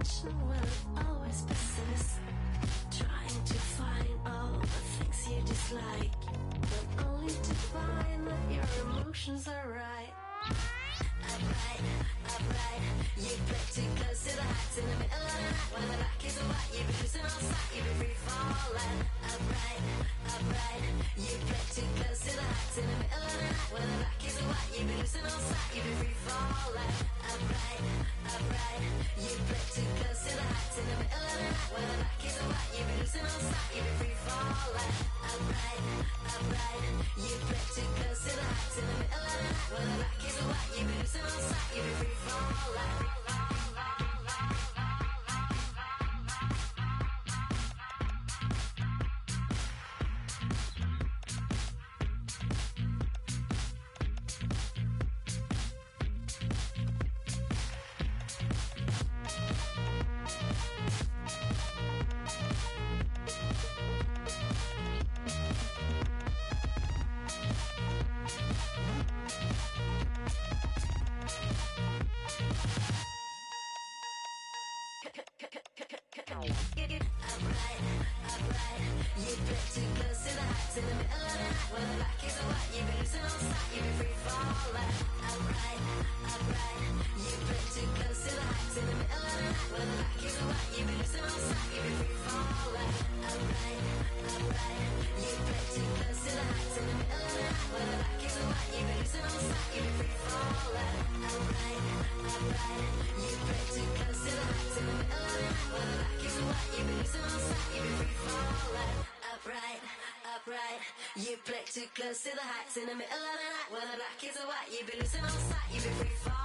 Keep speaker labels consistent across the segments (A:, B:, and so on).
A: attention will always persist, trying to find all the things you dislike, but only to find that your emotions are right. Upright, you play too close to the heights in the middle of the night. When the back is white, you be losing all sight, you be free falling. Upright, you play too close to the heights in the middle of the night. When the back is white, you be losing all sight, you be free falling. Upright, you play too close to the heights in the middle of the night. When the back is white, you be losing all sight, you be free falling. Upright, you play too close to the heights in the middle of the night. When the back is white, you be losing all sight, you be free falling. You play too close to the heights in the middle of the night. When the black is white, you be losing all sight, you be free falling.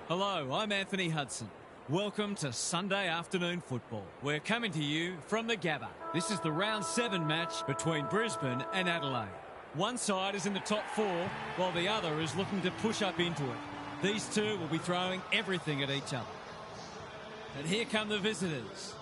B: Hello, I'm Anthony Hudson. Welcome to Sunday afternoon football. We're coming to you from the Gabba. This is the round 7 match between Brisbane and Adelaide. One side is in the top 4 while the other is looking to push up into it. These two will be throwing everything at each other. And here come the visitors.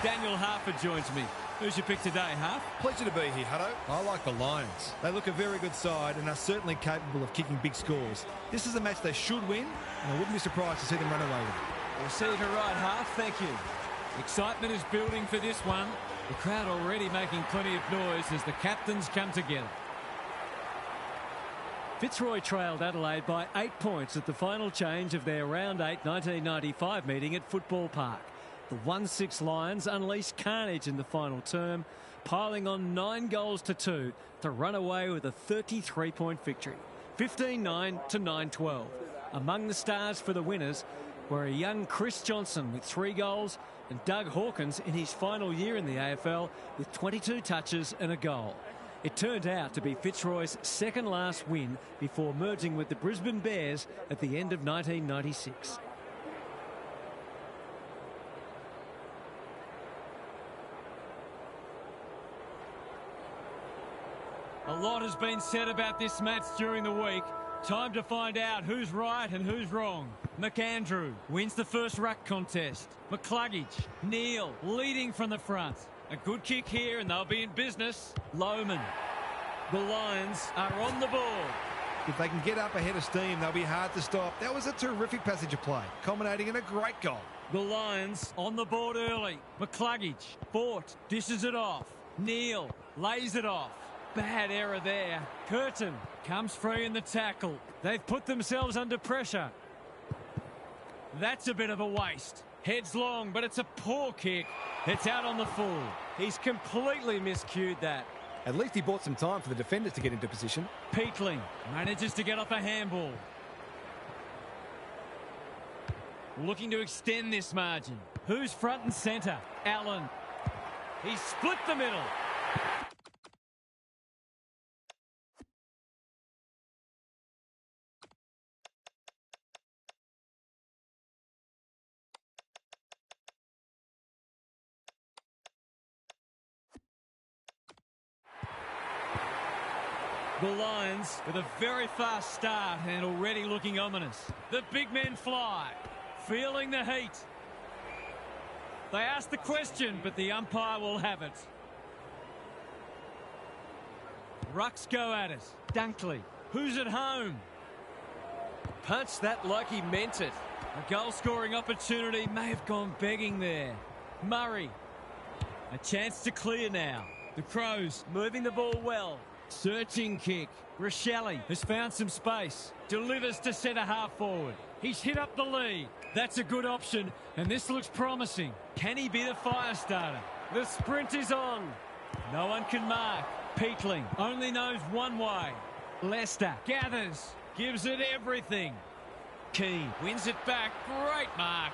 B: Daniel Harper joins me. Who's your pick today, Harp?
C: Pleasure to be here, Hutto. I like the Lions. They look a very good side and are certainly capable of kicking big scores. This is a match they should win, and I wouldn't be surprised to see them run away with it.
B: We'll see if you're right, Harp. Thank you. Excitement is building for this one. The crowd already making plenty of noise as the captains come together. Fitzroy trailed Adelaide by 8 points at the final change of their Round 8 1995 meeting at Football Park. The 1-6 Lions unleashed carnage in the final term, piling on 9 goals to 2 to run away with a 33-point victory, 15-9 to 9-12. Among the stars for the winners were a young Chris Johnson with 3 goals and Doug Hawkins in his final year in the AFL with 22 touches and a goal. It turned out to be Fitzroy's second last win before merging with the Brisbane Bears at the end of 1996. A lot has been said about this match during the week. Time to find out who's right and who's wrong. McAndrew wins the first ruck contest. McCluggage, Neal leading from the front. A good kick here and they'll be in business. Lohman. The Lions are on the board.
C: If they can get up ahead of steam, they'll be hard to stop. That was a terrific passage of play, culminating in a great goal.
B: The Lions on the board early. McCluggage, Fort, dishes it off. Neal lays it off. Bad error there. Curtin comes free in the tackle. They've put themselves under pressure. That's a bit of a waste. Heads long, but it's a poor kick. It's out on the full. He's completely miscued that.
C: At least he bought some time for the defenders to get into position.
B: Peatling manages to get off a handball. Looking to extend this margin. Who's front and centre? Allen. He split the middle. The Lions with a very fast start and already looking ominous. The big men fly, feeling the heat. They ask the question, but the umpire will have it. Rucks go at it. Dunkley, who's at home? Punched that like he meant it. A goal-scoring opportunity may have gone begging there. Murray, a chance to clear now. The Crows moving the ball well. Searching kick. Rochelle has found some space. Delivers to centre half forward. He's hit up the lead. That's a good option, and this looks promising. Can he be the fire starter? The sprint is on. No one can mark. Peatling only knows one way. Lester gathers. Gives it everything. Keane wins it back. Great mark.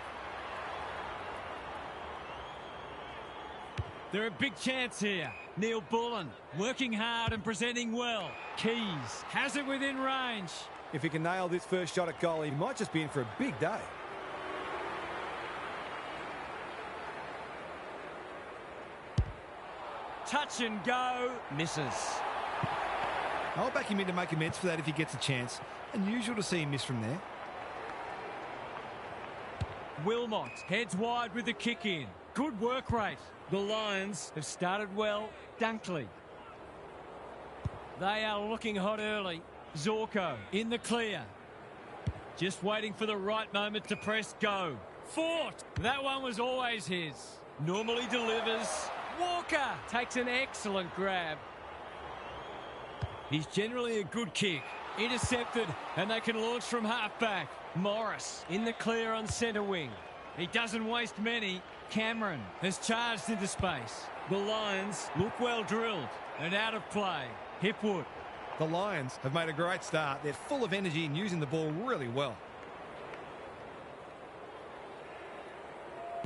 B: They're a big chance here. Neil Bullen working hard and presenting well. Keys has it within range.
C: If he can nail this first shot at goal, he might just be in for a big day.
B: Touch and go. Misses.
C: I'll back him in to make amends for that if he gets a chance. Unusual to see him miss from there.
B: Wilmot heads wide with the kick in. Good work rate. The Lions have started well. Dunkley. They are looking hot early. Zorko in the clear. Just waiting for the right moment to press go. Fort. That one was always his. Normally delivers. Walker takes an excellent grab. He's generally a good kick. Intercepted, and they can launch from half-back. Morris in the clear on centre wing. He doesn't waste many. Cameron has charged into space. The Lions look well drilled and out of play. Hipwood.
C: The Lions have made a great start. They're full of energy and using the ball really well.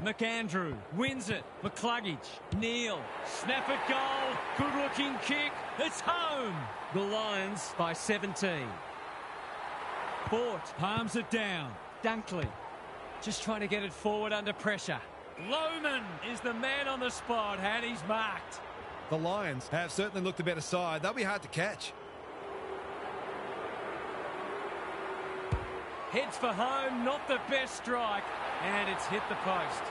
B: McAndrew wins it. McCluggage. Neal. Snap at goal. Good-looking kick. It's home. The Lions by 17. Fort palms it down. Dunkley just trying to get it forward under pressure. Lohman is the man on the spot, and he's marked.
C: The Lions have certainly looked a better side. They'll be hard to catch.
B: Heads for home, not the best strike, and it's hit the post.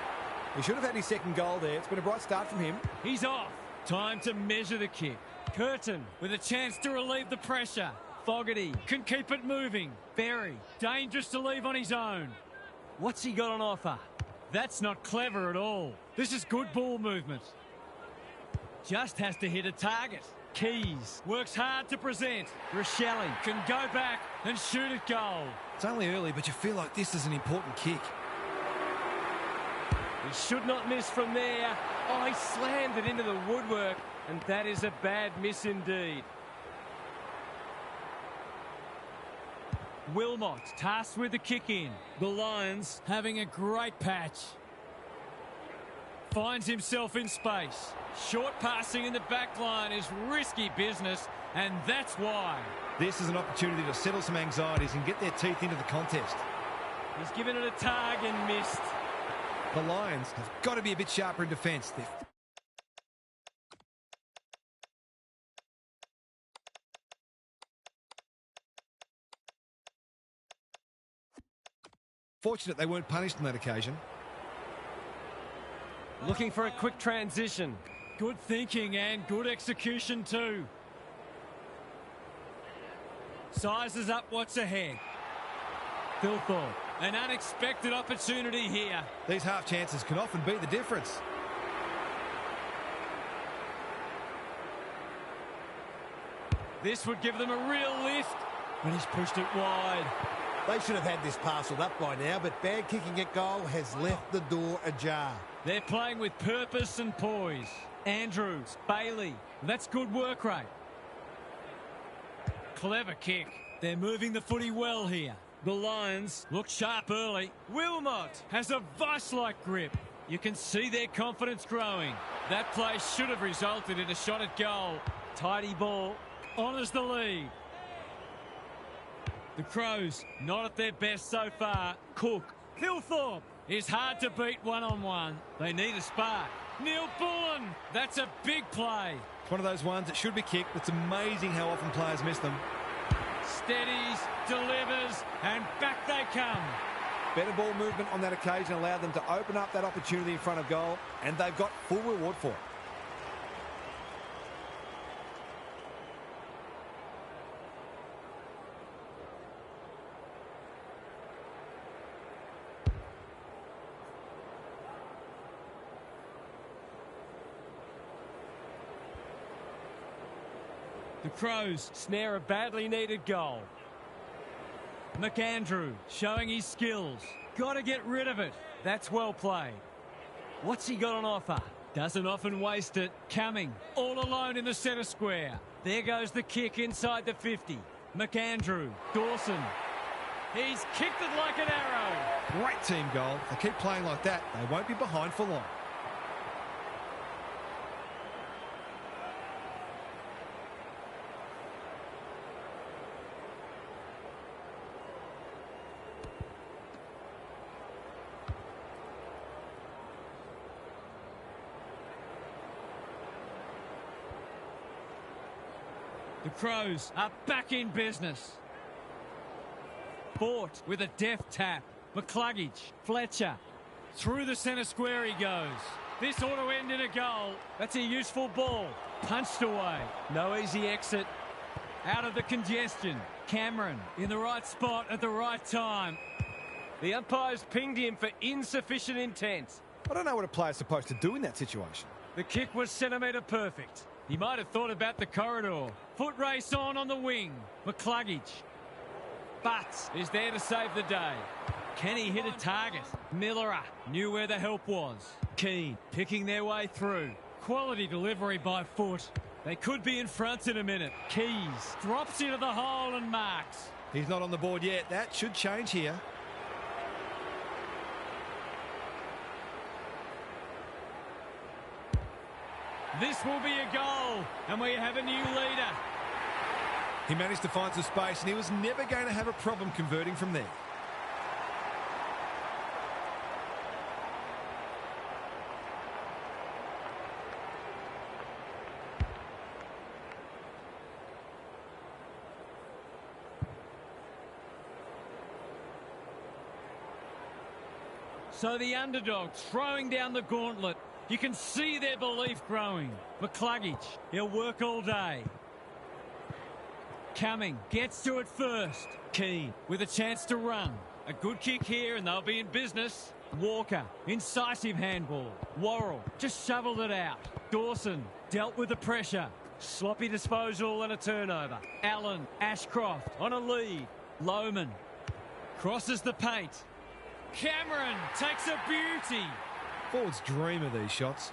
D: He should have had his second goal there. It's been a bright start from him.
B: He's off. Time to measure the kick. Curtin with a chance to relieve the pressure. Fogarty can keep it moving. Berry, dangerous to leave on his own. What's he got on offer? That's not clever at all. This is good ball movement. Just has to hit a target. Keys works hard to present. Rochelle can go back and shoot at goal.
C: It's only early, but you feel like this is an important kick.
B: He should not miss from there. Oh, he slammed it into the woodwork, and that is a bad miss indeed. Wilmot tasked with the kick in. The Lions having a great patch. Finds himself in space. Short passing in the back line is risky business, and that's why.
C: This is an opportunity to settle some anxieties and get their teeth into the contest.
B: He's given it a tug and missed.
C: The Lions have got to be a bit sharper in defence. Fortunate they weren't punished on that occasion.
B: Looking for a quick transition. Good thinking and good execution too. Sizes up what's ahead. Thilthorpe, an unexpected opportunity here.
C: These half chances can often be the difference.
B: This would give them a real lift, but he's pushed it wide.
D: They should have had this parcelled up by now, but bad kicking at goal has left the door ajar.
B: They're playing with purpose and poise. Andrews, Bailey, that's good work rate. Clever kick. They're moving the footy well here. The Lions look sharp early. Wilmot has a vice-like grip. You can see their confidence growing. That play should have resulted in a shot at goal. Tidy ball. Honours the lead. The Crows not at their best so far. Cook. Thilthorpe is hard to beat one-on-one. They need a spark. Neil Bullen. That's a big play.
C: It's one of those ones that should be kicked. It's amazing how often players miss them.
B: Steadies, delivers, and back they come.
D: Better ball movement on that occasion allowed them to open up that opportunity in front of goal, and they've got full reward for it.
B: The Crows snare a badly needed goal. McAndrew showing his skills. Got to get rid of it. That's well played. What's he got on offer? Doesn't often waste it. Cumming all alone in the centre square. There goes the kick inside the 50. McAndrew. Dawson. He's kicked it like an arrow.
C: Great team goal. If they keep playing like that, they won't be behind for long.
B: The Crows are back in business. Fort with a deft tap. McCluggage, Fletcher. Through the centre square he goes. This ought to end in a goal. That's a useful ball. Punched away. No easy exit. Out of the congestion. Cameron in the right spot at the right time. The umpires pinged him for insufficient intent.
D: I don't know what a player's supposed to do in that situation.
B: The kick was centimetre perfect. He might have thought about the corridor. Foot race on the wing. McCluggage. Butts is there to save the day. Can he hit a target? Millerer knew where the help was. Keane picking their way through. Quality delivery by Foot. They could be in front in a minute. Keys drops into the hole and marks.
C: He's not on the board yet. That should change here.
B: This will be a goal, and we have a new leader.
C: He managed to find some space, and he was never going to have a problem converting from there.
B: So the underdog throwing down the gauntlet. You can see their belief growing. McCluggage, he'll work all day. Cumming gets to it first. Keane with a chance to run. A good kick here and they'll be in business. Walker, incisive handball. Worrell just shoveled it out. Dawson dealt with the pressure. Sloppy disposal and a turnover. Allen, Ashcroft on a lead. Lohman crosses the paint. Cameron takes a beauty.
C: Forwards dream of these shots.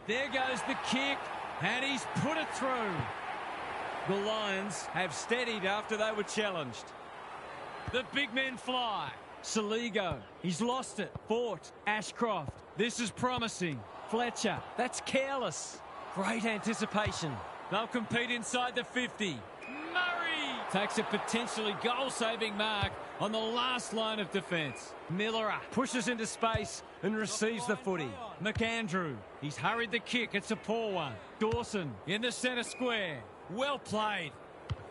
B: There goes the kick, and he's put it through. The Lions have steadied after they were challenged. The big men fly. Saligo, he's lost it. Fort, Ashcroft, this is promising. Fletcher, that's careless. Great anticipation. They'll compete inside the 50. Murray takes a potentially goal-saving mark on the last line of defence. Millerer pushes into space and receives the footy. McAndrew, he's hurried the kick. It's a poor one. Dawson in the centre square. Well played.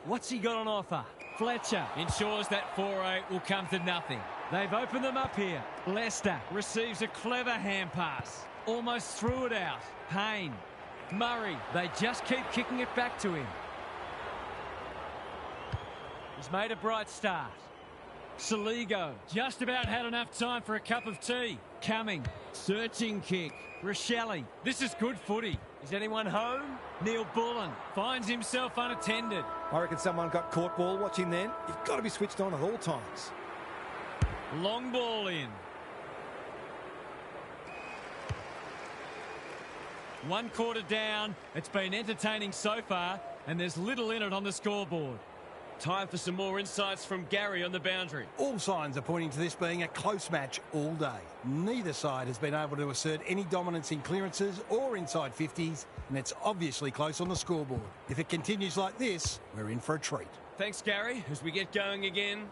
B: What's he got on offer? Fletcher ensures that 4-8 will come to nothing. They've opened them up here. Leicester receives a clever hand pass. Almost threw it out. Payne. Murray. They just keep kicking it back to him. He's made a bright start. Saligo just about had enough time for a cup of tea. Cumming. Searching kick. Rochelle. This is good footy. Is anyone home? Neil Bullen finds himself unattended.
D: I reckon someone got caught ball watching then. You've got to be switched on at all times.
B: Long ball in. One quarter down. It's been entertaining so far, and there's little in it on the scoreboard. Time for some more insights from Gary on the boundary.
E: All signs are pointing to this being a close match all day. Neither side has been able to assert any dominance in clearances or inside 50s, and it's obviously close on the scoreboard. If it continues like this, we're in for a treat.
B: Thanks, Gary. As we get going again.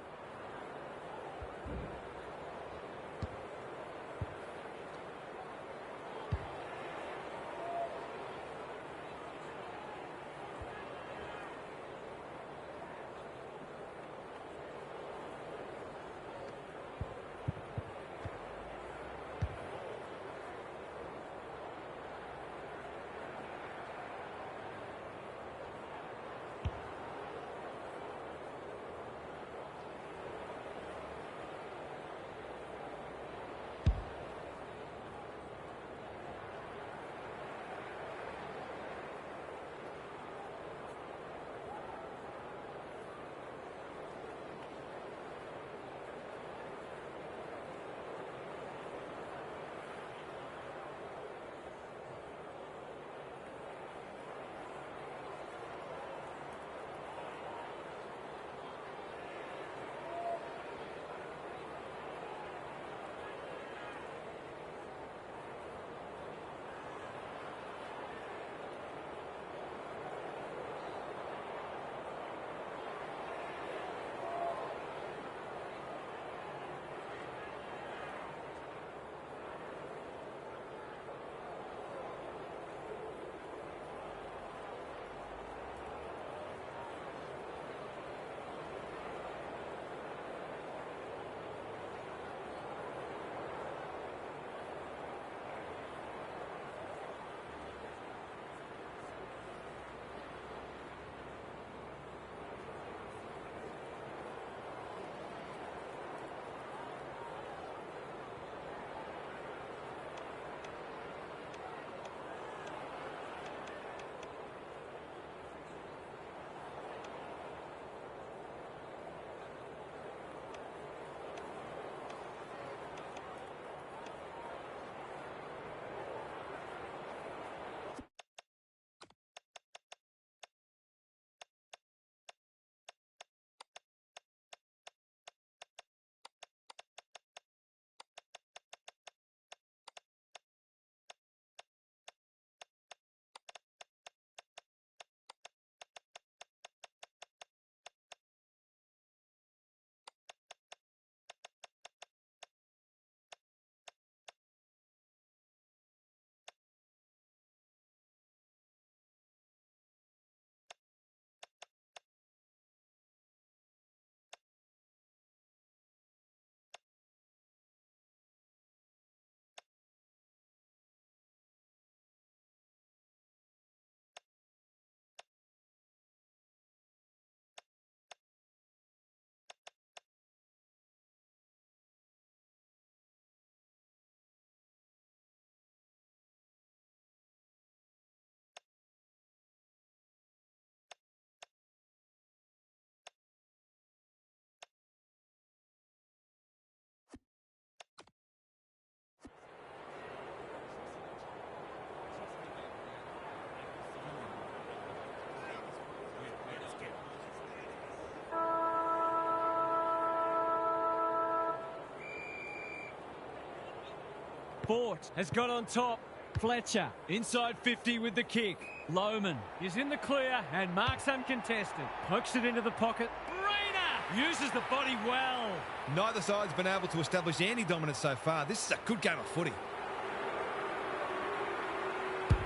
B: Fort has got on top. Fletcher inside 50 with the kick. Lohman is in the clear and marks uncontested. Pokes it into the pocket. Reina uses the body well.
C: Neither side's been able to establish any dominance so far. This is a good game of footy.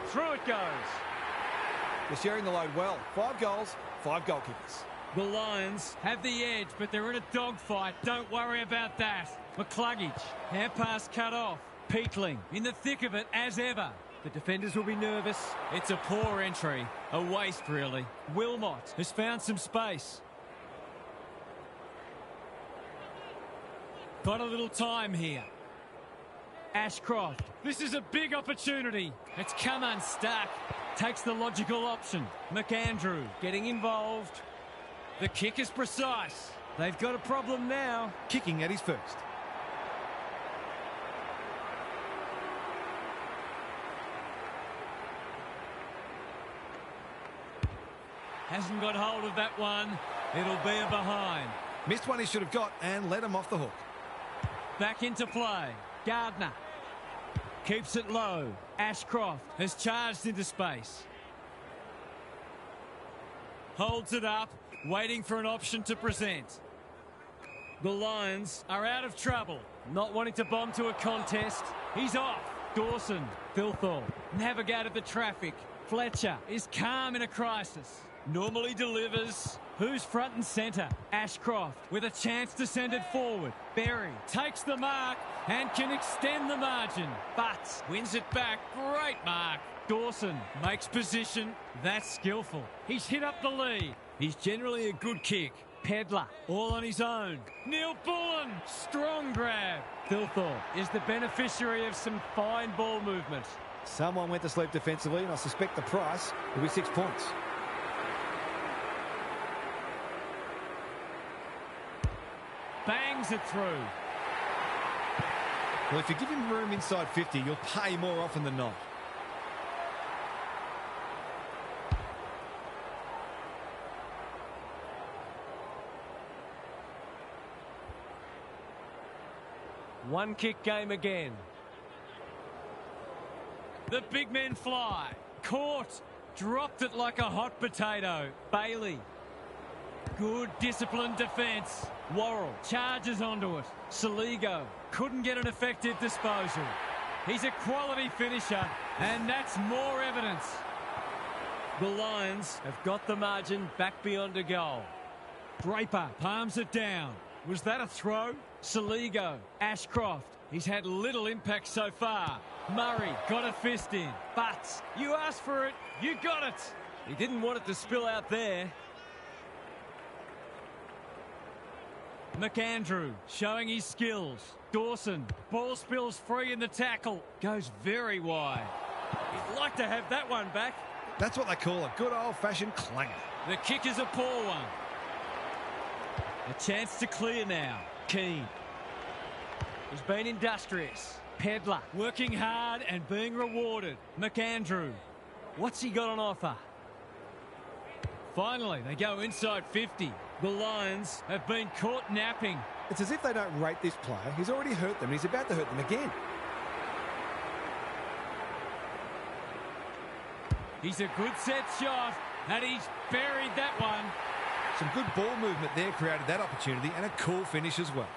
B: Through it goes.
D: They're sharing the load well. 5 goals, 5 goal kickers.
B: The Lions have the edge, but they're in a dogfight. Don't worry about that. McCluggage, hand pass cut off. Peatling in the thick of it as ever. The defenders will be nervous. It's a poor entry. A waste, really. Wilmot has found some space. Got a little time here. Ashcroft. This is a big opportunity. It's come unstuck. Takes the logical option. McAndrew getting involved. The kick is precise. They've got a problem now.
C: Kicking at his first.
B: Hasn't got hold of that one. It'll be a behind.
C: Missed one he should have got and let him off the hook.
B: Back into play. Gardner keeps it low. Ashcroft has charged into space. Holds it up, waiting for an option to present. The Lions are out of trouble. Not wanting to bomb to a contest. He's off. Dawson, Thilthorpe navigated the traffic. Fletcher is calm in a crisis. Normally delivers. Who's front and centre? Ashcroft with a chance to send it forward. Berry takes the mark and can extend the margin. But wins it back. Great mark. Dawson makes position. That's skillful. He's hit up the lead. He's generally a good kick. Pedler all on his own. Neil Bullen, strong grab. Thilthorpe is the beneficiary of some fine ball movement.
D: Someone went to sleep defensively, and I suspect the price will be 6 points.
B: Bangs it through.
C: Well, if you give him room inside 50, you'll pay more often than not.
B: One kick game again. The big men fly. Caught. Dropped it like a hot potato. Bailey. Good disciplined defence. Worrell charges onto it. Saligo couldn't get an effective disposal. He's a quality finisher, and that's more evidence. The Lions have got the margin back beyond a goal. Draper palms it down. Was that a throw? Saligo, Ashcroft. He's had little impact so far. Murray got a fist in. But you asked for it, you got it. He didn't want it to spill out there. McAndrew showing his skills. Dawson, ball spills free in the tackle. Goes very wide. He'd like to have that one back.
C: That's what they call a good old-fashioned clanger.
B: The kick is a poor one. A chance to clear now. Keane. He's been industrious. Pedler working hard and being rewarded. McAndrew. What's he got on offer? Finally, they go inside 50. The Lions have been caught napping.
D: It's as if they don't rate this player. He's already hurt them, and he's about to hurt them again.
B: He's a good set shot, and he's buried that one.
C: Some good ball movement there created that opportunity, and a cool finish as well.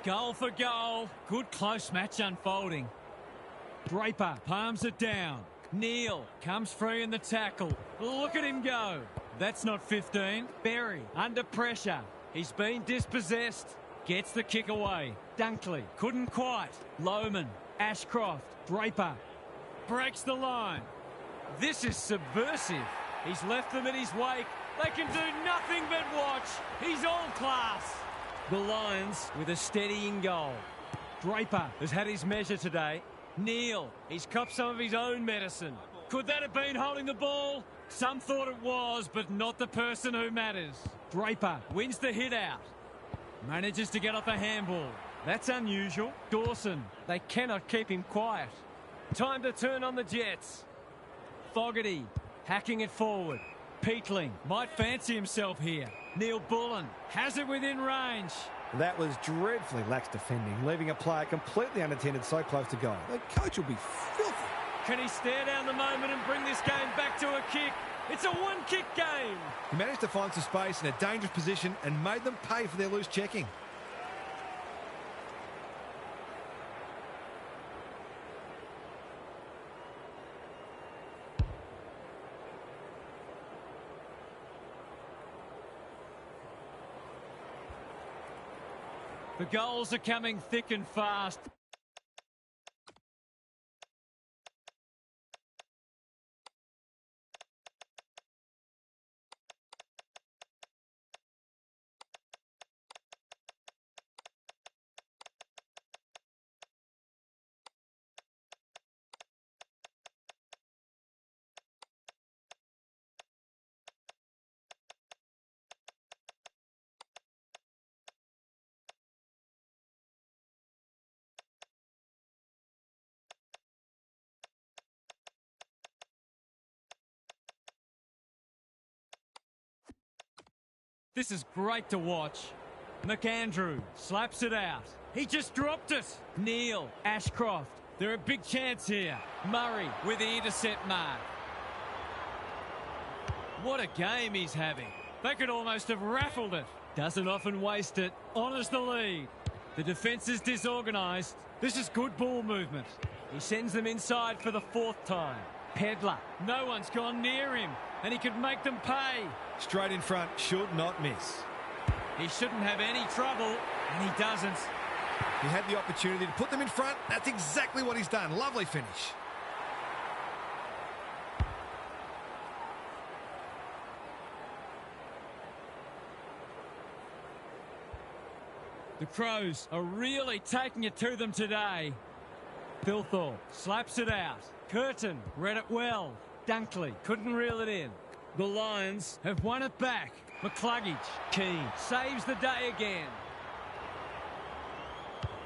B: Goal for goal. Good close match unfolding. Draper palms it down. Neal comes free in the tackle. Look at him go. That's not 15. Berry under pressure. He's been dispossessed. Gets the kick away. Dunkley couldn't quite. Lohman, Ashcroft, Draper. Breaks the line. This is subversive. He's left them in his wake. They can do nothing but watch. He's all class. The Lions with a steadying goal. Draper has had his measure today. Neal, he's copped some of his own medicine. Could that have been holding the ball? Some thought it was, but not the person who matters. Draper wins the hit out. Manages to get off a handball. That's unusual. Dawson, they cannot keep him quiet. Time to turn on the Jets. Fogarty Hacking it forward. Peatling might fancy himself here. Neil Bullen has it within range.
D: That was dreadfully lax defending, leaving a player completely unattended so close to goal. The coach will be filthy.
B: Can he stare down the moment and bring this game back to a kick? It's a one-kick game.
C: He managed to find some space in a dangerous position and made them pay for their loose checking.
B: The goals are coming thick and fast. This is great to watch. McAndrew slaps it out. He just dropped it. Neil, Ashcroft. They're a big chance here. Murray with the intercept mark. What a game he's having. They could almost have raffled it. Doesn't often waste it. Honours the lead. The defence is disorganised. This is good ball movement. He sends them inside for the fourth time. Pedler. No one's gone near him. And he could make them pay.
C: Straight in front, should not miss.
B: He shouldn't have any trouble, and he doesn't.
C: He had the opportunity to put them in front. That's exactly what he's done. Lovely finish.
B: The Crows are really taking it to them today. Thilthorpe slaps it out. Curtin read it well. Dunkley couldn't reel it in. The Lions have won it back. McCluggage, Keane, saves the day again.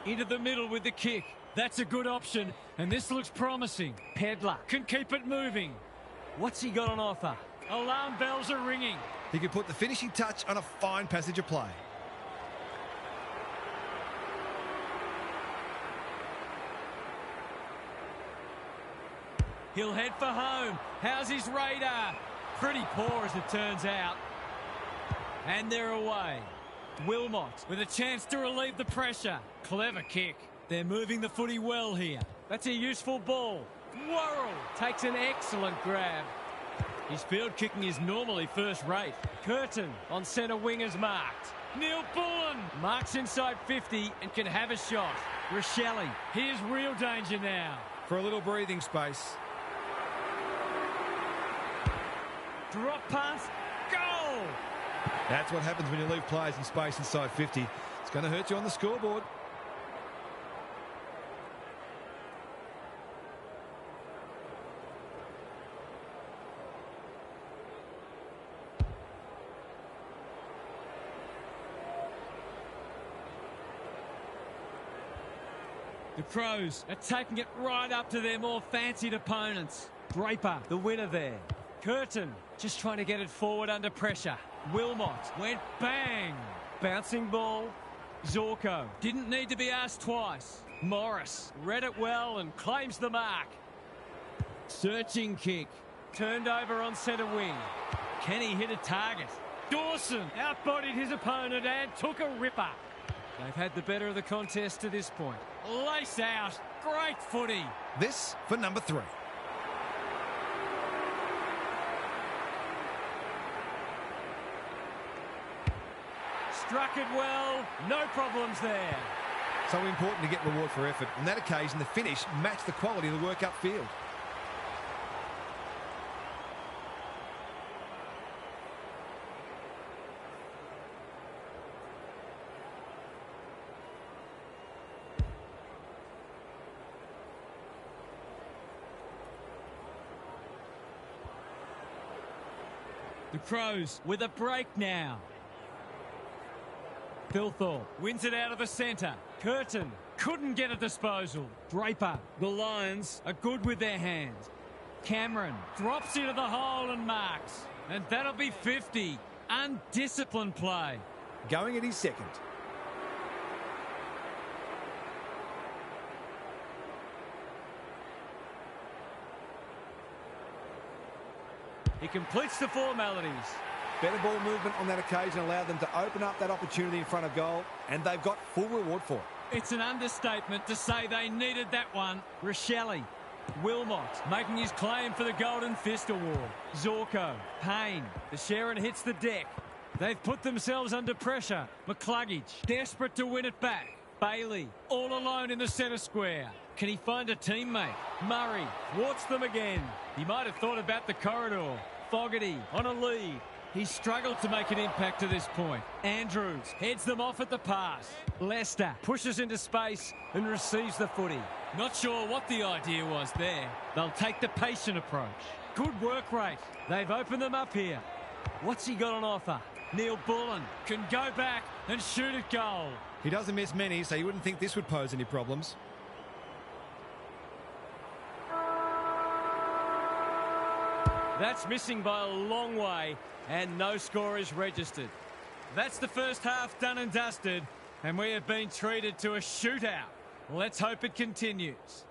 B: Into the middle with the kick. That's a good option, and this looks promising. Pedler can keep it moving. What's he got on offer? Alarm bells are ringing.
C: He could put the finishing touch on a fine passage of play.
B: He'll head for home. How's his radar? Pretty poor as it turns out. And they're away. Wilmot with a chance to relieve the pressure. Clever kick. They're moving the footy well here. That's a useful ball. Worrell takes an excellent grab. His field kicking is normally first rate. Curtin on centre wing is marked. Neil Bullen marks inside 50 and can have a shot. Rochelle, here's real danger now.
C: For a little breathing space.
B: Drop pass, goal!
C: That's what happens when you leave players in space inside 50. It's going to hurt you on the scoreboard.
B: The Crows are taking it right up to their more fancied opponents. Draper, the winner there. Curtin just trying to get it forward under pressure. Wilmot went bang. Bouncing ball. Zorko didn't need to be asked twice. Morris read it well and claims the mark. Searching kick. Turned over on centre wing. Can he hit a target? Dawson outbodied his opponent and took a ripper. They've had the better of the contest to this point. Lace out. Great footy.
C: This for number 3.
B: Struck it well. No problems there.
C: So important to get reward for effort. On that occasion, the finish matched the quality of the work upfield.
B: The Crows with a break now. Thilthorpe wins it out of the centre. Curtin couldn't get a disposal. Draper. The Lions are good with their hands. Cameron drops into the hole and marks. And that'll be 50. Undisciplined play.
D: Going at his second.
B: He completes the formalities.
D: Better ball movement on that occasion allowed them to open up that opportunity in front of goal, and they've got full reward for it.
B: It's an understatement to say they needed that one. Rochelle, Wilmot making his claim for the Golden Fist Award. Zorko, Payne, the Sharon hits the deck. They've put themselves under pressure. McCluggage, desperate to win it back. Bailey, all alone in the centre square. Can he find a teammate? Murray thwarts them again. He might have thought about the corridor. Fogarty on a lead. He struggled to make an impact to this point. Andrews heads them off at the pass. Lester pushes into space and receives the footy. Not sure what the idea was there. They'll take the patient approach. Good work rate. They've opened them up here. What's he got on offer? Neil Bullen can go back and shoot at goal.
C: He doesn't miss many, so you wouldn't think this would pose any problems.
B: That's missing by a long way, and no score is registered. That's the first half done and dusted, and we have been treated to a shootout. Let's hope it continues.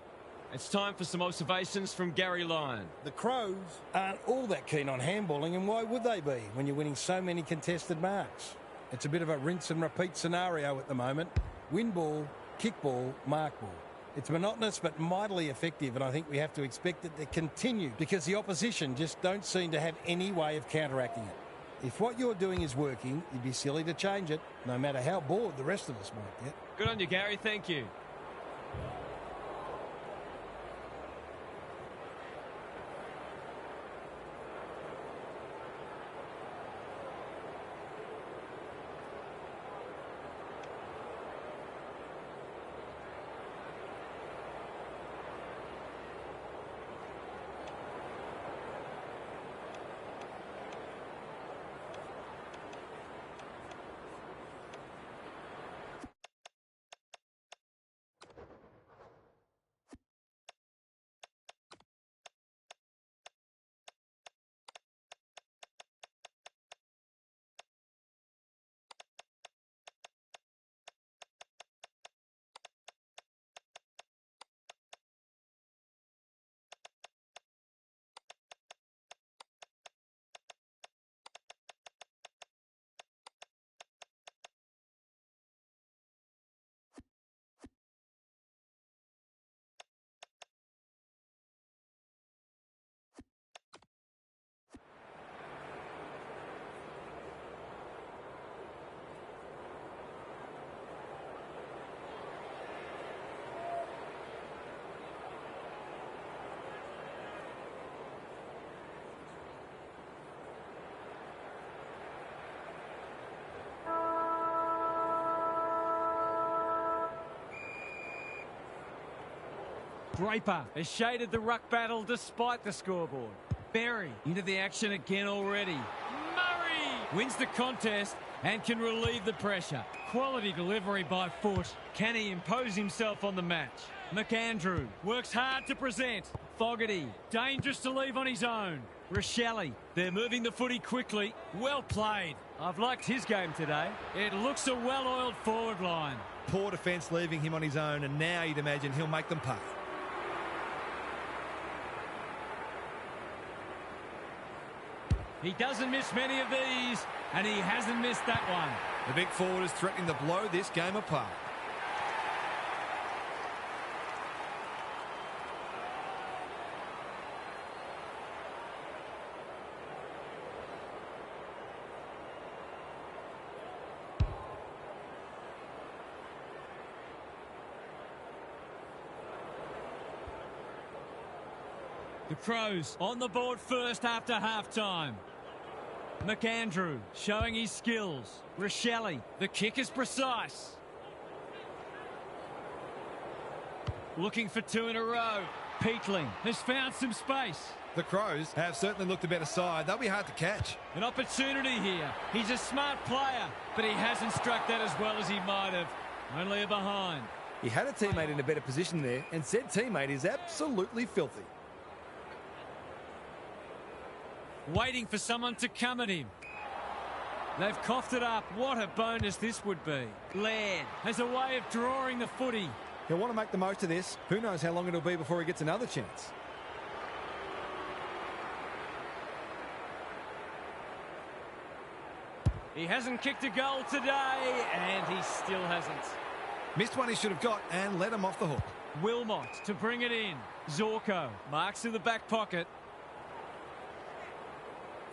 B: It's time for some observations from Gary Lyon.
E: The Crows aren't all that keen on handballing, and why would they be when you're winning so many contested marks? It's a bit of a rinse and repeat scenario at the moment. Win ball, kick ball, mark ball. It's monotonous but mightily effective, and I think we have to expect it to continue because the opposition just don't seem to have any way of counteracting it. If what you're doing is working, you'd be silly to change it, no matter how bored the rest of us might get.
B: Good on you, Gary. Thank you. Draper has shaded the ruck battle despite the scoreboard. Berry into the action again already. Murray wins the contest and can relieve the pressure. Quality delivery by foot. Can he impose himself on the match? McAndrew works hard to present. Fogarty, dangerous to leave on his own. Rochelle, they're moving the footy quickly. Well played. I've liked his game today. It looks a well-oiled forward line.
C: Poor defence leaving him on his own, and now you'd imagine he'll make them pay.
B: He doesn't miss many of these, and he hasn't missed that one.
C: The big forward is threatening to blow this game apart.
B: The Crows on the board first after half-time. McAndrew showing his skills. Rochelle, the kick is precise. Looking for two in a row. Peatling has found some space.
C: The Crows have certainly looked a better side. They'll be hard to catch.
B: An opportunity here. He's a smart player, but he hasn't struck that as well as he might have. Only a behind.
D: He had a teammate in a better position there, and said teammate is absolutely filthy.
B: waiting for someone to come at him. They've coughed it up. What a bonus this would be. Laird has a way of drawing the footy.
D: He'll want to make the most of this. Who knows how long it'll be before he gets another chance.
B: He hasn't kicked a goal today, and he still hasn't.
C: Missed one he should have got and let him off the hook.
B: Wilmot to bring it in. Zorko marks in the back pocket.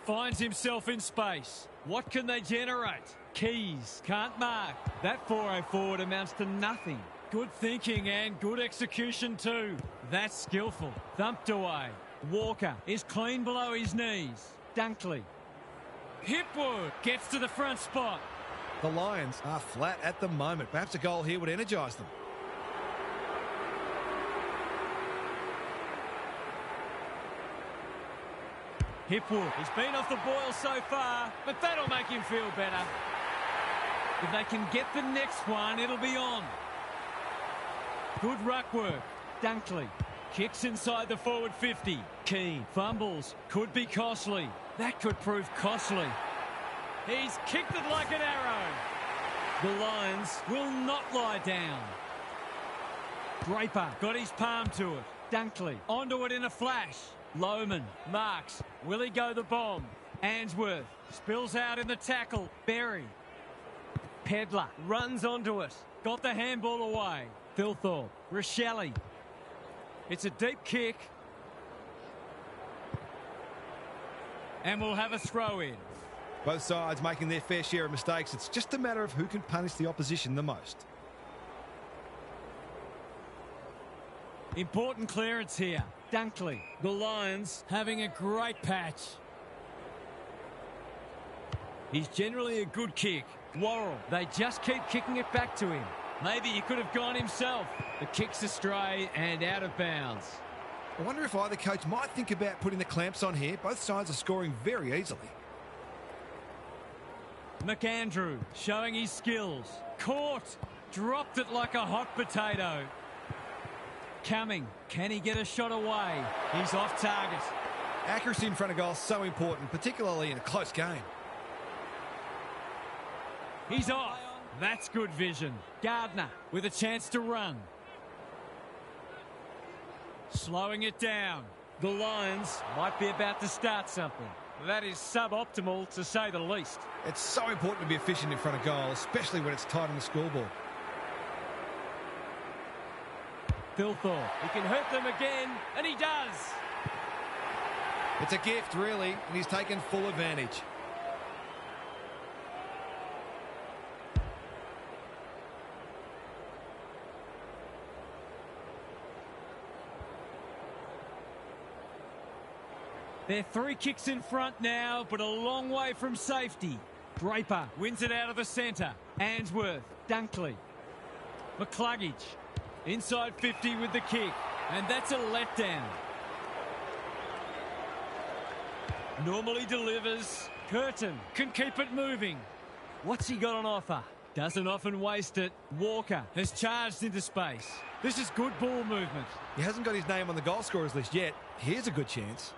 B: Finds himself in space. What can they generate? Keys can't mark. That 4-0 forward amounts to nothing. Good thinking and good execution too. That's skillful. Thumped away. Walker is clean below his knees. Dunkley. Hipwood gets to the front spot.
C: The Lions are flat at the moment. Perhaps a goal here would energise them.
B: Hipwood, he's been off the boil so far, but that'll make him feel better. If they can get the next one, it'll be on. Good ruck work. Dunkley kicks inside the forward 50. Keane fumbles. Could be costly. That could prove costly. He's kicked it like an arrow. The Lions will not lie down. Draper got his palm to it. Dunkley onto it in a flash. Lohman marks. Will he go the bomb? Answorth spills out in the tackle. Berry. Pedler runs onto it. Got the handball away. Thilthorpe. Rochelle. It's a deep kick. And we'll have a throw in.
C: Both sides making their fair share of mistakes. It's just a matter of who can punish the opposition the most.
B: Important clearance here. Dunkley. The Lions having a great patch. He's generally a good kick. Worrell. They just keep kicking it back to him. Maybe he could have gone himself. The kick's astray and out of bounds.
C: I wonder if either coach might think about putting the clamps on here. Both sides are scoring very easily.
B: McAndrew showing his skills. Caught. Dropped it like a hot potato. Coming. Can he get a shot away? He's off target.
C: Accuracy in front of goal is so important, particularly in a close game.
B: He's off. That's good vision. Gardner with a chance to run. Slowing it down. The Lions might be about to start something. That is suboptimal to say the least.
C: It's so important to be efficient in front of goal, especially when it's tight on the scoreboard.
B: Thilthorpe. He can hurt them again, and he does.
C: It's a gift, really, and he's taken full advantage.
B: They're 3 kicks in front now, but a long way from safety. Draper wins it out of the centre. Answorth, Dunkley. McCluggage inside 50 with the kick, and that's a letdown. Normally delivers. Curtin can keep it moving. What's he got on offer? Doesn't often waste it. Walker has charged into space. This is good ball movement.
C: He hasn't got his name on the goal scorers list yet. Here's a good chance.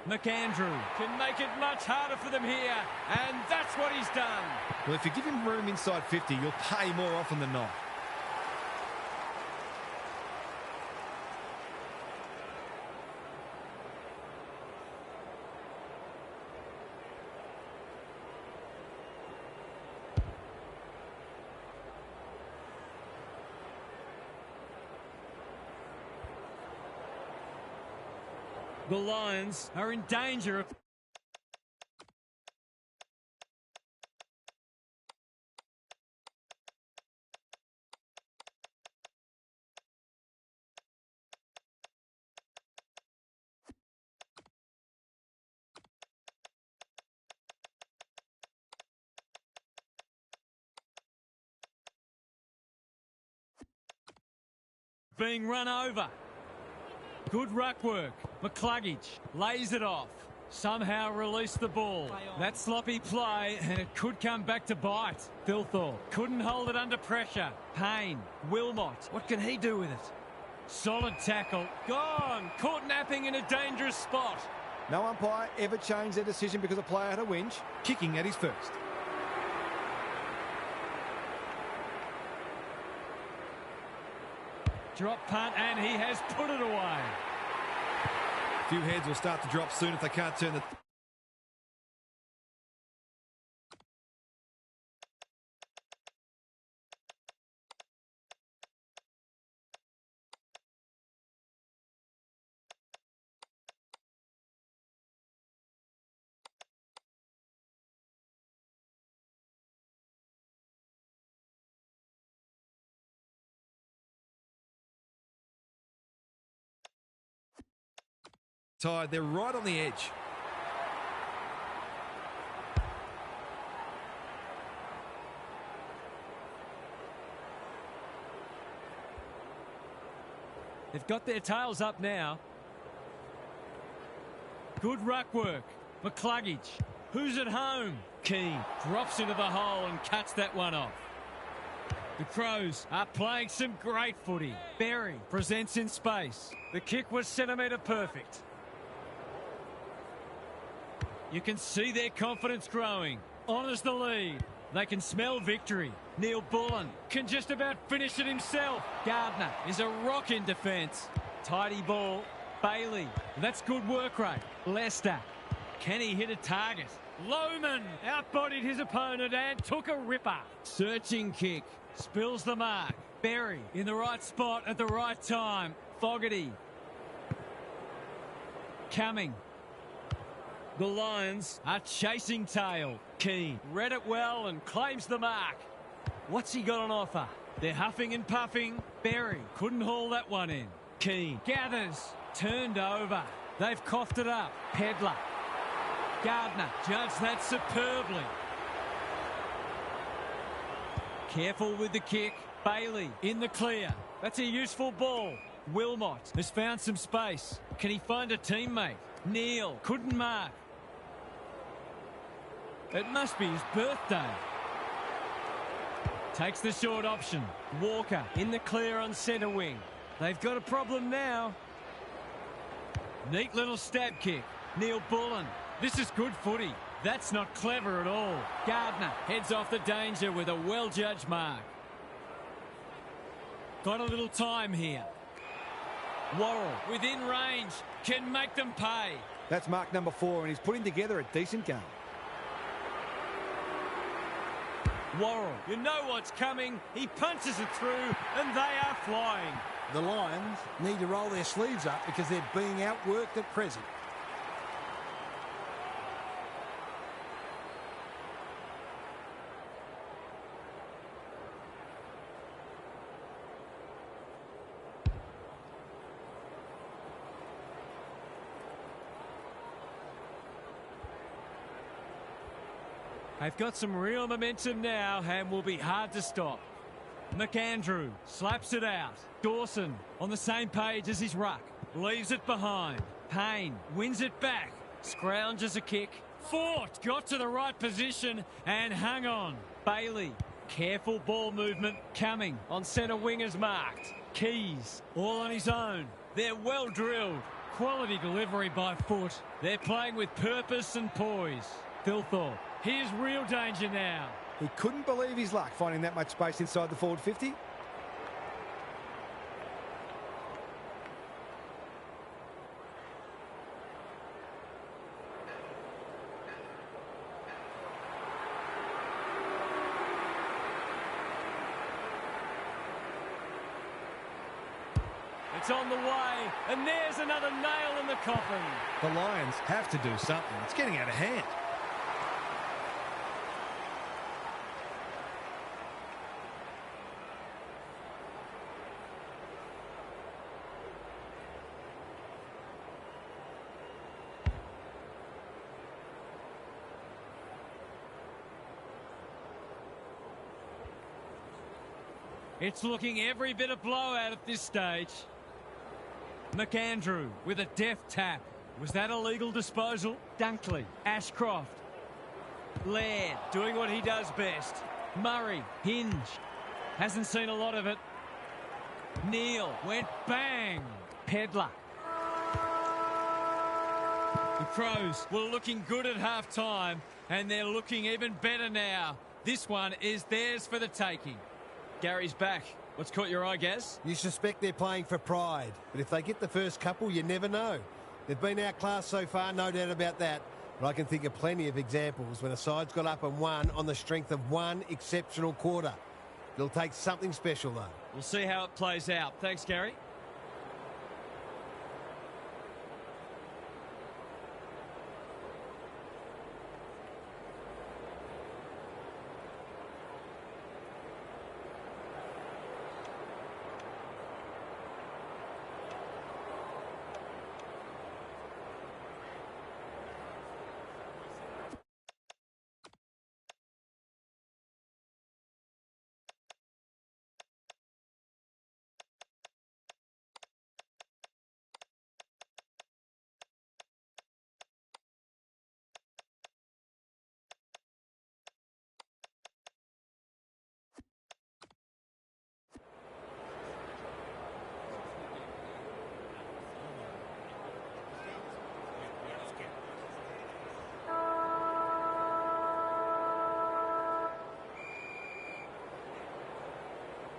B: McAndrew can make it much harder for them here, and that's what he's done.
C: Well, if you give him room inside 50, you'll pay more often than not.
B: The Lions are in danger of... being run over. Good ruck work. McCluggage lays it off. Somehow released the ball. That sloppy play, and it could come back to bite. Thilthorpe couldn't hold it under pressure. Payne, Wilmot, what can he do with it? Solid tackle. Gone. Caught napping in a dangerous spot.
D: No umpire ever changed their decision because a player had a whinge.
C: Kicking at his first.
B: Drop punt, and he has put it away.
C: A few heads will start to drop soon if they can't turn the... Tide, they're right on the edge.
B: They've got their tails up now. Good ruck work. McCluggage. Who's at home? Keane drops into the hole and cuts that one off. The Crows are playing some great footy. Berry presents in space. The kick was centimetre perfect. You can see their confidence growing. Honours the lead. They can smell victory. Neil Bullen can just about finish it himself. Gardner is a rock in defence. Tidy ball. Bailey. That's good work rate. Lester. Can he hit a target? Lohman outbodied his opponent and took a ripper. Searching kick. Spills the mark. Berry in the right spot at the right time. Fogarty. Coming. The Lions are chasing tail. Keane read it well and claims the mark. What's he got on offer? They're huffing and puffing. Berry couldn't haul that one in. Keane gathers. Turned over. They've coughed it up. Pedler. Gardner judged that superbly. Careful with the kick. Bailey in the clear. That's a useful ball. Wilmot has found some space. Can he find a teammate? Neil couldn't mark. It must be his birthday. Takes the short option. Walker in the clear on centre wing. They've got a problem now. Neat little stab kick. Neil Bullen. This is good footy. That's not clever at all. Gardner heads off the danger with a well-judged mark. Got a little time here. Worrell within range. Can make them pay.
D: That's mark number 4, and he's putting together a decent game.
B: Worrell, you know what's coming. He punches it through, and they are flying.
E: The Lions need to roll their sleeves up because they're being outworked at present.
B: They've got some real momentum now and will be hard to stop. McAndrew slaps it out. Dawson on the same page as his ruck. Leaves it behind. Payne wins it back. Scrounges a kick. Fort got to the right position and hung on. Bailey, careful ball movement coming on centre wing as marked. Keys all on his own. They're well drilled. Quality delivery by Foot. They're playing with purpose and poise. Thilthorpe. Here's real danger now.
D: He couldn't believe his luck finding that much space inside the forward 50.
B: It's on the way, and there's another nail in the coffin.
C: The Lions have to do something. It's getting out of hand.
B: It's looking every bit of blowout at this stage. McAndrew with a deft tap. Was that a legal disposal? Dunkley, Ashcroft. Laird doing what he does best. Murray, Hinge. Hasn't seen a lot of it. Neal went bang. Pedler. The Crows were looking good at half-time, and they're looking even better now. This one is theirs for the taking. Gary's back. What's caught your eye, Gaz?
E: You suspect they're playing for pride, but if they get the first couple, you never know. They've been outclassed so far, no doubt about that. But I can think of plenty of examples when a side's got up and won on the strength of one exceptional quarter. It'll take something special, though.
B: We'll see how it plays out. Thanks, Gary.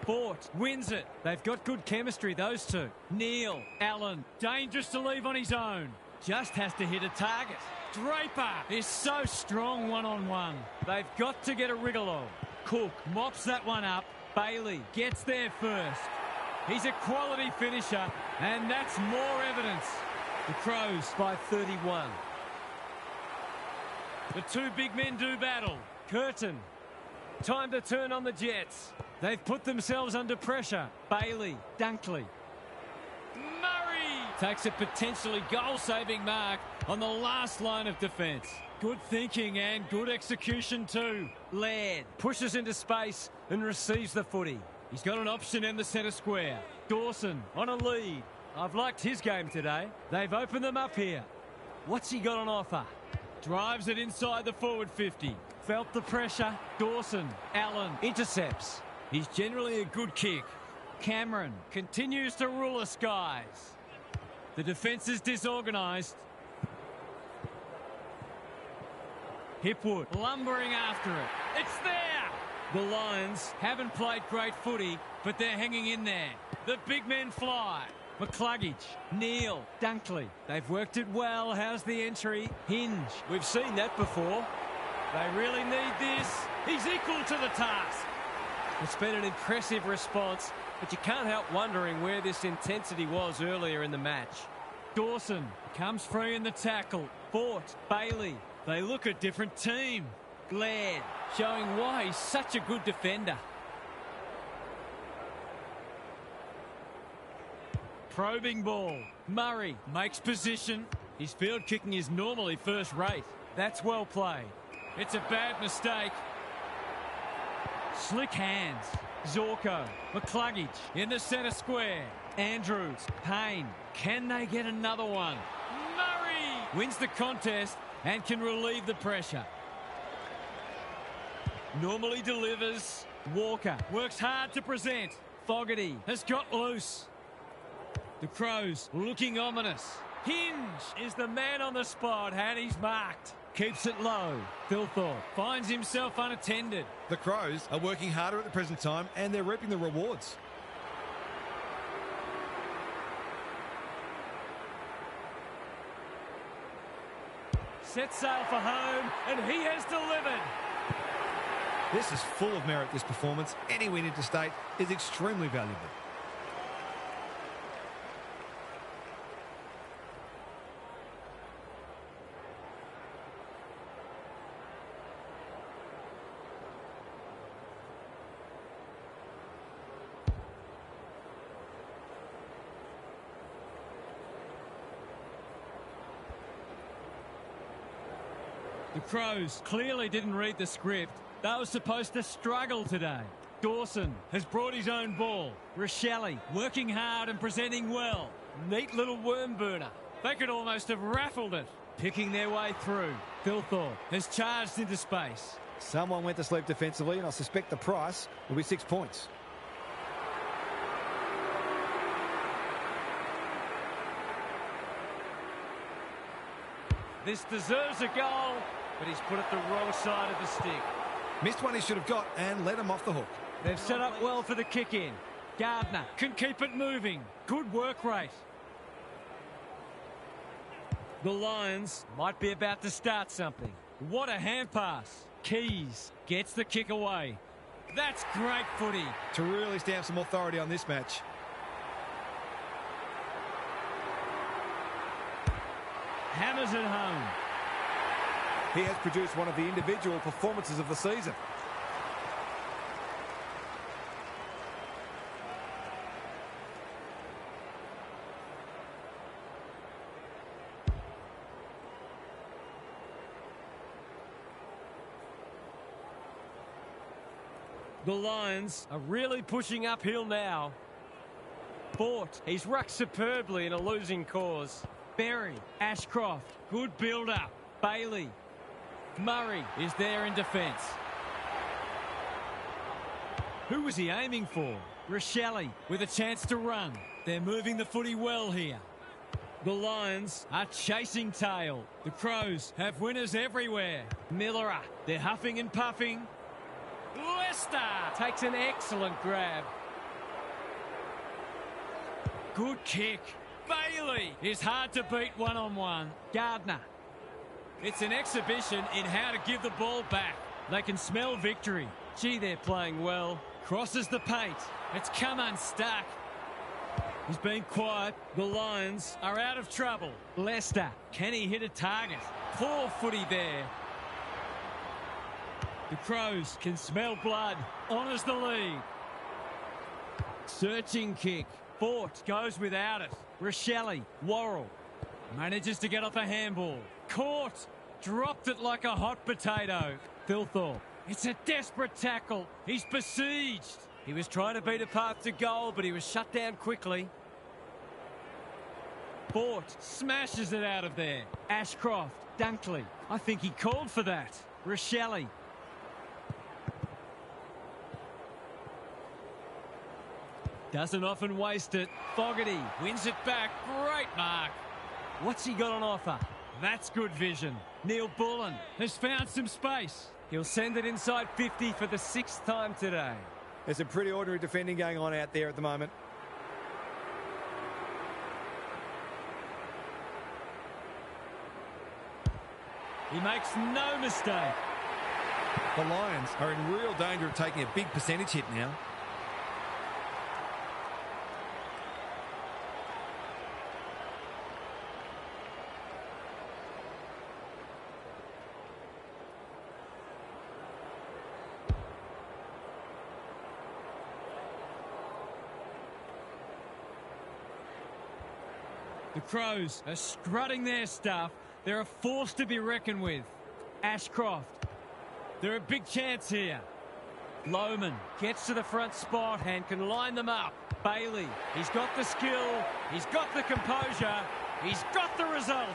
B: Fort wins it. They've got good chemistry, those two. Neal, Allen, dangerous to leave on his own. Just has to hit a target. Draper is so strong one-on-one. They've got to get a wriggle on. Cook mops that one up. Bailey gets there first. He's a quality finisher, and that's more evidence. The Crows by 31. The two big men do battle. Curtin. Time to turn on the Jets. They've put themselves under pressure. Bailey, Dunkley. Murray takes a potentially goal-saving mark on the last line of defence. Good thinking and good execution too. Laird pushes into space and receives the footy. He's got an option in the centre square. Dawson on a lead. I've liked his game today. They've opened them up here. What's he got on offer? Drives it inside the forward 50. Felt the pressure. Dawson, Allen intercepts. He's generally a good kick. Cameron continues to rule the skies. The defence is disorganised. Hipwood lumbering after it. It's there! The Lions haven't played great footy, but they're hanging in there. The big men fly. McCluggage, Neal, Dunkley. They've worked it well. How's the entry? Hinge. We've seen that before. They really need this. He's equal to the task. It's been an impressive response, but you can't help wondering where this intensity was earlier in the match. Dawson comes free in the tackle. Fort, Bailey. They look a different team. Laird showing why he's such a good defender. Probing ball. Murray makes position. His field kicking is normally first rate. That's well played. It's a bad mistake. Slick hands. Zorko. McCluggage in the centre square. Andrews. Payne. Can they get another one? Murray wins the contest and can relieve the pressure. Normally delivers. Walker works hard to present. Fogarty has got loose. The Crows looking ominous. Hinge is the man on the spot and he's marked. Keeps it low. Thilthorpe finds himself unattended.
C: The Crows are working harder at the present time and they're reaping the rewards.
B: Set sail for home and he has delivered.
C: This is full of merit, this performance. Any win interstate is extremely valuable.
B: The Crows clearly didn't read the script. They were supposed to struggle today. Dawson has brought his own ball. Rochelle working hard and presenting well. Neat little worm burner. They could almost have raffled it. Picking their way through. Thilthorpe has charged into space.
D: Someone went to sleep defensively, and I suspect the price will be 6 points.
B: This deserves a goal, but he's put it the wrong side of the stick.
D: Missed one he should have got and let him off the hook.
B: They've set up well for the kick-in. Gardner can keep it moving. Good work rate. The Lions might be about to start something. What a hand pass. Keys gets the kick away. That's great footy.
C: To really stamp some authority on this match.
B: Hammers it home.
D: He has produced one of the individual performances of the season.
B: The Lions are really pushing uphill now. Fort, he's rucked superbly in a losing cause. Berry, Ashcroft, good build-up. Bailey, Murray is there in defence. Who was he aiming for? Rochelle with a chance to run. They're moving the footy well here. The Lions are chasing tail. The Crows have winners everywhere. Miller, they're huffing and puffing. Leicester takes an excellent grab. Good kick. Bailey is hard to beat one-on-one. Gardner. It's an exhibition in how to give the ball back. They can smell victory. Gee, they're playing well. Crosses the paint. It's come unstuck. He's been quiet. The Lions are out of trouble. Leicester, can he hit a target? Poor footy there. The Crows can smell blood. Honours the lead. Searching kick. Fort goes without it. Rochelle, Worrell manages to get off a handball. Caught. Dropped it like a hot potato. Thilthorpe. It's a desperate tackle. He's besieged. He was trying to beat a path to goal, but he was shut down quickly. Fort smashes it out of there. Ashcroft. Dunkley. I think he called for that. Rochelle. Doesn't often waste it. Fogarty wins it back. Great mark. What's he got on offer? That's good vision. Neil Bullen has found some space. He'll send it inside 50 for the 6th time today.
D: There's some pretty ordinary defending going on out there at the moment.
B: He makes no mistake.
C: The Lions are in real danger of taking a big percentage hit now.
B: The Crows are strutting their stuff. They're a force to be reckoned with. Ashcroft. They're a big chance here. Lohman gets to the front spot and can line them up. Bailey, he's got the skill. He's got the composure. He's got the result.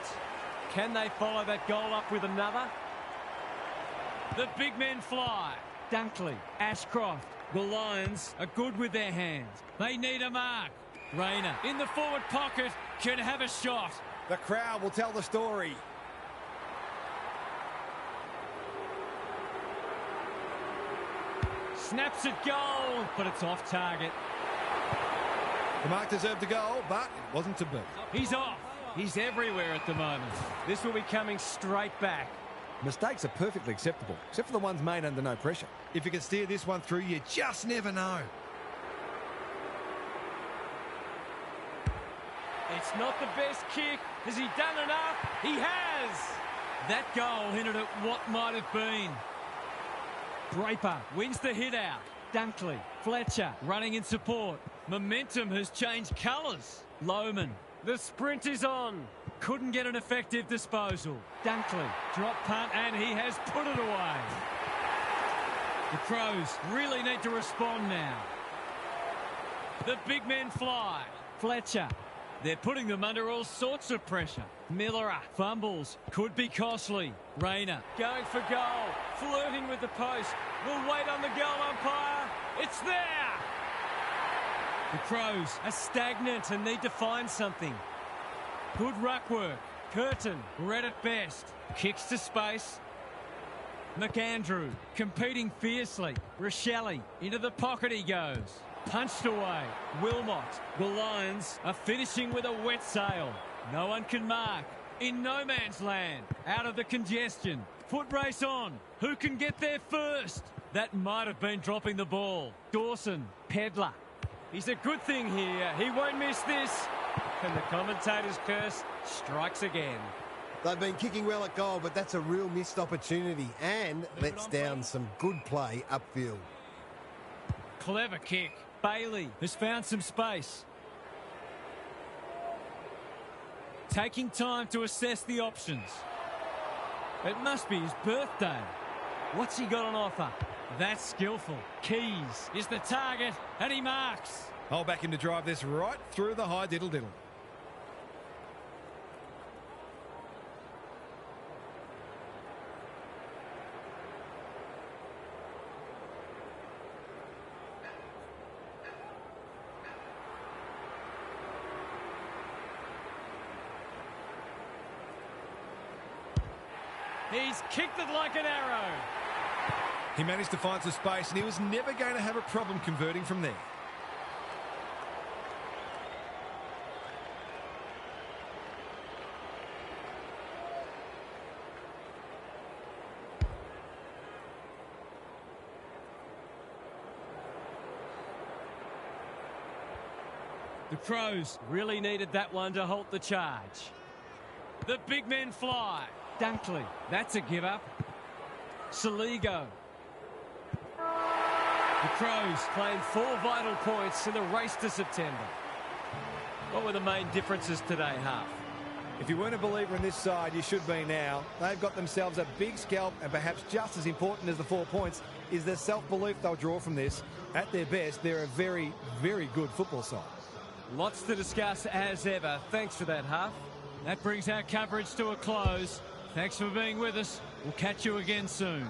B: Can they follow that goal up with another? The big men fly. Dunkley, Ashcroft. The Lions are good with their hands. They need a mark. Rayner in the forward pocket can have a shot.
D: The crowd will tell the story.
B: Snaps it goal, but it's off target.
C: The mark deserved a goal, but it wasn't to be.
B: He's off. He's everywhere at the moment. This will be coming straight back.
D: Mistakes are perfectly acceptable, except for the ones made under no pressure.
C: If you can steer this one through, you just never know.
B: It's not the best kick. Has he done enough? He has. That goal hinted at what might have been. Draper wins the hit out. Dunkley, Fletcher running in support. Momentum has changed colours. Lohman, the sprint is on. Couldn't get an effective disposal. Dunkley, drop punt, and he has put it away. The Crows really need to respond now. The big men fly. Fletcher. They're putting them under all sorts of pressure. Miller fumbles. Could be costly. Rayner going for goal. Flirting with the post. Will wait on the goal umpire. It's there! The Crows are stagnant and need to find something. Good ruck work. Curtin, read at best. Kicks to space. McAndrew competing fiercely. Rochelle into the pocket he goes. Punched away. Wilmot. The Lions are finishing with a wet sail. No one can mark. In no man's land. Out of the congestion. Foot race on. Who can get there first? That might have been dropping the ball. Dawson. Pedler. He's a good thing here. He won't miss this. And the commentator's curse strikes again.
F: They've been kicking well at goal, but that's a real missed opportunity and lets down some good play upfield.
B: Clever kick. Bailey has found some space. Taking time to assess the options. It must be his birthday. What's he got on offer? That's skillful. Keys is the target, and he marks.
C: I'll back him to drive this right through the high diddle-diddle.
B: He's kicked it like an arrow.
C: He managed to find some space, and he was never going to have a problem converting from there.
B: The Crows really needed that one to halt the charge. The big men fly. Dunkley, that's a give up. Saligo. The Crows playing 4 vital points in the race to September. What were the main differences today, Half?
D: If you weren't a believer in this side, you should be now. They've got themselves a big scalp, and perhaps just as important as the 4 points is the self-belief they'll draw from this. At their best, they're a very, very good football side.
B: Lots to discuss as ever. Thanks for that, Half. That brings our coverage to a close. Thanks for being with us. We'll catch you again soon.